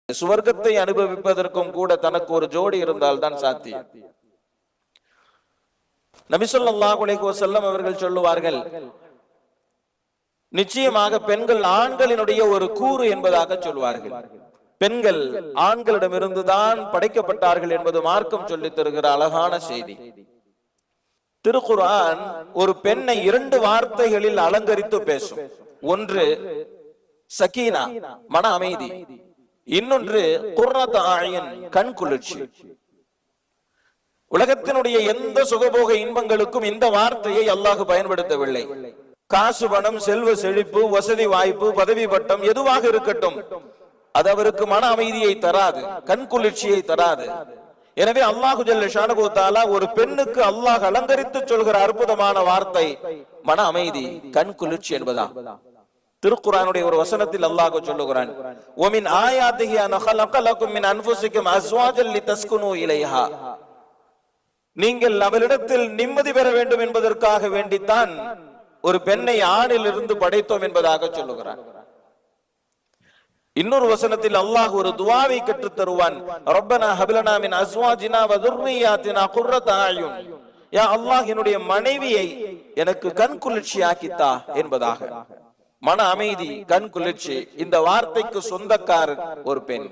சுவர்க்கத்தை அனுபவிப்பதற்கும் கூட தனக்கு ஒரு ஜோடி இருந்தால் தான் சாத்தியம். நபி ஸல்லல்லாஹு அலைஹி வஸல்லம் அவர்கள் சொல்லுவார்கள், நிச்சயமாக பெண்கள் ஆண்களினுடைய ஒரு கூறு என்பதாக சொல்வார்கள். பெண்கள் ஆண்களிடமிருந்துதான் படைக்கப்பட்டார்கள் என்பது மார்க்கம் சொல்லித் தருகிற அழகான செய்தி. திருக்குர்ஆன் ஒரு பெண்ணை 2 வார்த்தைகளில் அலங்கரித்து பேசும். ஒன்று சகீனா, மன அமைதி. இன்னொன்று குர்ரத் ஆயின், கண் குளிர்ச்சி. உலகத்தினுடைய எந்த சுகபோக இன்பங்களுக்கும் இந்த வார்த்தையை அல்லாஹ் பயன்படுத்தவில்லை. காசு, பணம், செல்வ செழிப்பு, வசதி வாய்ப்பு, பதவி பட்டம் எதுவாக இருக்கட்டும், அது அவருக்கு மன அமைதியை தராது, கண் குளிர்ச்சியை தராது. எனவே அல்லாஹு ஜல்ல ஷானஹு வ தஆலா ஒரு பெண்ணுக்கு அல்லாஹ் அலங்கரித்து சொல்கிற அற்புதமான வார்த்தை மன அமைதி, கண் குளிர்ச்சி என்பதா. திருக்குர்ஆனுடைய ஒரு வசனத்தில் அல்லாஹ் சொல்லுகிறான், வமின் ஆயாத்திஹி அன் خلق لكم من انفسكم ازواجا لتسكنوا اليها. நீங்கள் அவளிடத்தில் நிம்மதி பெற வேண்டும் என்பதற்காக வேண்டித்தான் ஒரு பெண்ணை ஆணில் இருந்து படைத்தோம் என்பதாக சொல்லுகிறான். இன்னொரு வசனத்தில் அல்லாஹ் ஒரு துஆவை கற்றுத் தருவான், ரப்பனா ஹப்லனா மின் அஸ்வாஜினா வ ذُرِّيَّاتِنَا قُرَّةَ أَعْيُنٍ. யா அல்லாஹ், என்னுடைய மனைவியை எனக்கு கண் குளிர்ச்சி ஆக்கித்தா என்பதாக. மன அமைதி, கண் குளிர்ச்சி, இந்த வார்த்தைக்கு சொந்தக்காரர் ஒரு பெண்.